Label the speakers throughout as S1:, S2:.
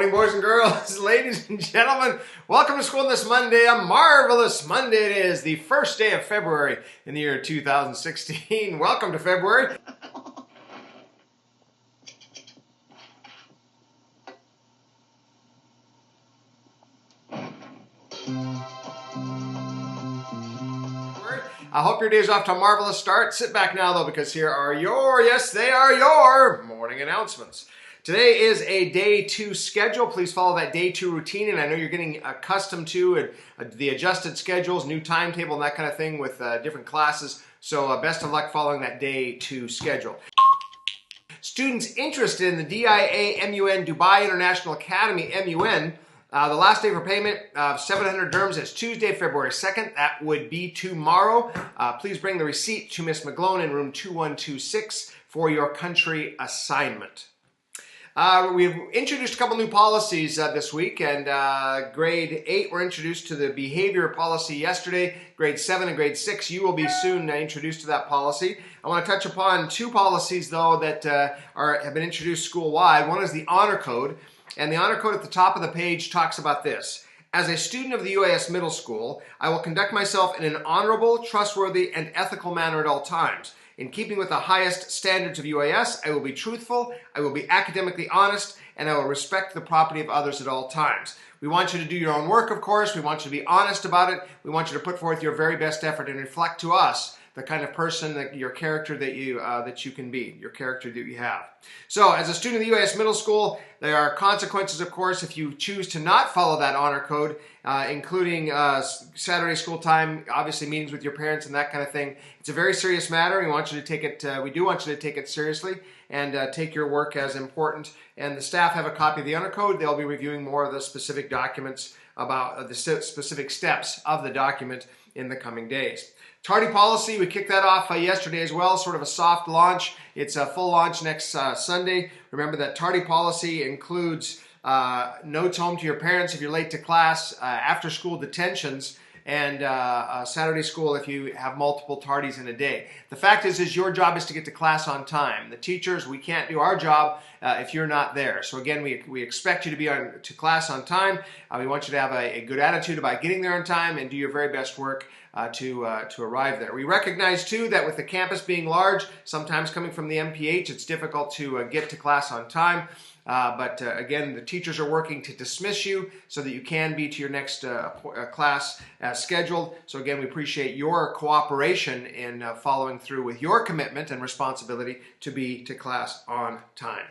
S1: morning, boys and girls, ladies and gentlemen. Welcome to school this Monday. A marvelous Monday it is, the first day of February in the year 2016. Welcome to February. I hope your day is off to a marvelous start. Sit back now, though, because here are your morning announcements. Today is a day 2 schedule. Please follow that day 2 routine, and I know you're getting accustomed to the adjusted schedules, new timetable, and that kind of thing with different classes. So best of luck following that day 2 schedule. Students interested in the DIA MUN Dubai International Academy MUN, the last day for payment of 700 dirhams is Tuesday, February 2nd. That would be tomorrow. Please bring the receipt to Miss McGlone in room 2126 for your country assignment. We've introduced a couple new policies this week, and grade 8 were introduced to the behavior policy yesterday. Grade 7 and grade 6, you will be soon introduced to that policy. I want to touch upon 2 policies, though, that have been introduced school-wide. One is the honor code, and the honor code at the top of the page talks about this. As a student of the UAS Middle School, I will conduct myself in an honorable, trustworthy, and ethical manner at all times. In keeping with the highest standards of UAS, I will be truthful, I will be academically honest, and I will respect the property of others at all times. We want you to do your own work, of course. We want you to be honest about it. We want you to put forth your very best effort and reflect to us the kind of person, your character that you can be, your character that you have. So, as a student of the UAS Middle School, there are consequences, of course, if you choose to not follow that honor code, including Saturday school time, obviously meetings with your parents and that kind of thing. It's a very serious matter. We want you to take it. We do want you to take it seriously and take your work as important. And the staff have a copy of the honor code. They'll be reviewing more of the specific documents about the specific steps of the document in the coming days. Tardy policy, we kicked that off yesterday as well, sort of a soft launch. It's a full launch next Sunday. Remember that tardy policy includes notes home to your parents if you're late to class, after school detentions, and Saturday school if you have multiple tardies in a day. The fact is your job is to get to class on time. The teachers, we can't do our job if you're not there. So again, we expect you to be to class on time. We want you to have a good attitude about getting there on time and do your very best work to arrive there. We recognize too that with the campus being large, sometimes coming from the MPH, it's difficult to get to class on time. But again, the teachers are working to dismiss you so that you can be to your next class as scheduled. So again, we appreciate your cooperation in following through with your commitment and responsibility to be to class on time.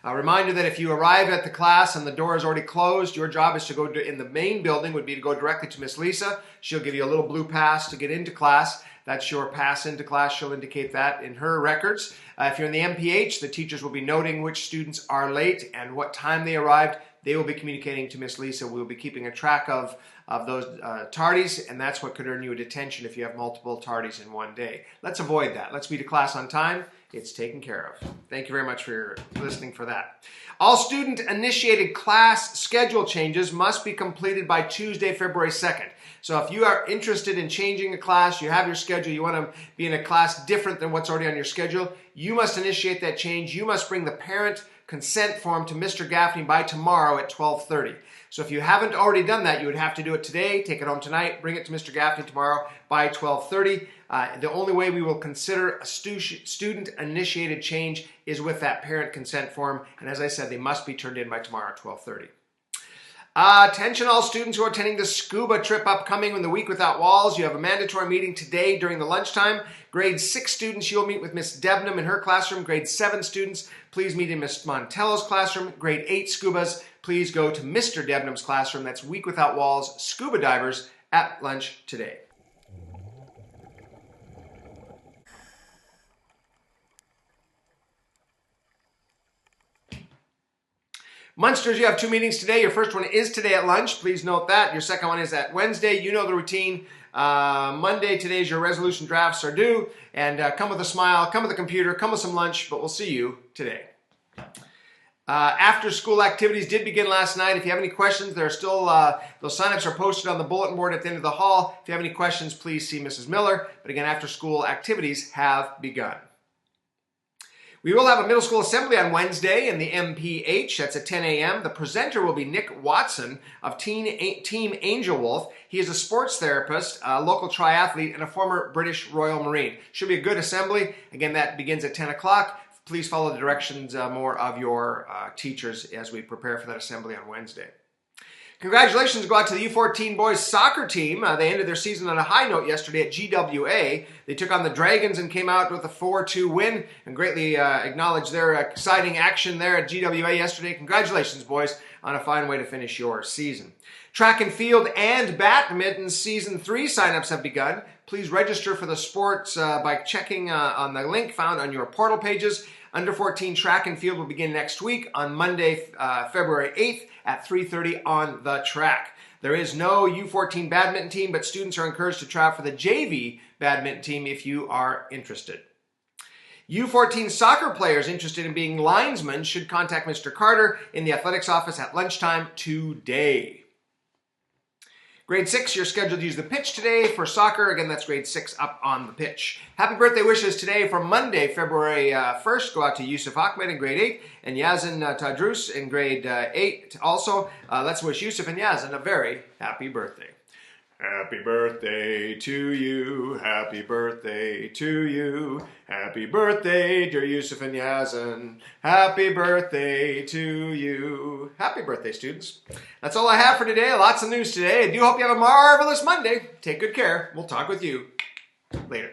S1: A reminder that if you arrive at the class and the door is already closed, your job is to go in the main building would be to go directly to Miss Lisa. She'll give you a little blue pass to get into class. That's your pass into class. She'll indicate that in her records. If you're in the MPH, the teachers will be noting which students are late and what time they arrived. They will be communicating to Miss Lisa. We'll be keeping a track of those tardies, and that's what could earn you a detention if you have multiple tardies in one day. Let's avoid that. Let's be to class on time. It's taken care of. Thank you very much for listening for that. All student-initiated class schedule changes must be completed by Tuesday, February 2nd. So if you are interested in changing a class, you have your schedule, you want to be in a class different than what's already on your schedule, you must initiate that change. You must bring the parent consent form to Mr. Gaffney by tomorrow at 12:30. So if you haven't already done that, you would have to do it today, take it home tonight, bring it to Mr. Gaffney tomorrow by 12:30. The only way we will consider a student-initiated change is with that parent consent form. And as I said, they must be turned in by tomorrow at 12:30. Attention all students who are attending the scuba trip upcoming in the Week Without Walls. You have a mandatory meeting today during the lunchtime. Grade 6 students, you'll meet with Miss Debnam in her classroom. Grade 7 students, please meet in Miss Montello's classroom. Grade 8 scubas, please go to Mr. Debnam's classroom. That's Week Without Walls scuba divers at lunch today. Munsters, you have 2 meetings today. Your first one is today at lunch. Please note that. Your second one is at Wednesday. You know the routine. Monday, today's your resolution drafts are due. And come with a smile, come with a computer, come with some lunch, but we'll see you today. After school activities did begin last night. If you have any questions, there are still, those signups are posted on the bulletin board at the end of the hall. If you have any questions, please see Mrs. Miller. But again, after school activities have begun. We will have a middle school assembly on Wednesday in the MPH. That's at 10 a.m. The presenter will be Nick Watson of Team Angel Wolf. He is a sports therapist, a local triathlete, and a former British Royal Marine. Should be a good assembly. Again, that begins at 10 o'clock. Please follow the directions more of your teachers as we prepare for that assembly on Wednesday. Congratulations go out to the U14 boys soccer team. They ended their season on a high note yesterday at GWA. They took on the Dragons and came out with a 4-2 win, and greatly acknowledge their exciting action there at GWA yesterday. Congratulations, boys, on a fine way to finish your season. Track and field and badminton season 3 signups have begun. Please register for the sports by checking on the link found on your portal pages. Under 14 track and field will begin next week on Monday, February 8th at 3:30 on the track. There is no U14 badminton team, but students are encouraged to try out for the JV badminton team if you are interested. U14 soccer players interested in being linesmen should contact Mr. Carter in the athletics office at lunchtime today. Grade 6, you're scheduled to use the pitch today for soccer. Again, that's grade 6 up on the pitch. Happy birthday wishes today for Monday, February 1st. Go out to Yusuf Ahmed in grade 8 and Yazin Tadrus in grade 8. Also, let's wish Yusuf and Yazin a very happy birthday. Happy birthday to you, happy birthday to you, happy birthday dear Yusuf and Yazin, happy birthday to you. Happy birthday, students. That's all I have for today. Lots of news today. I do hope you have a marvelous Monday. Take good care. We'll talk with you later.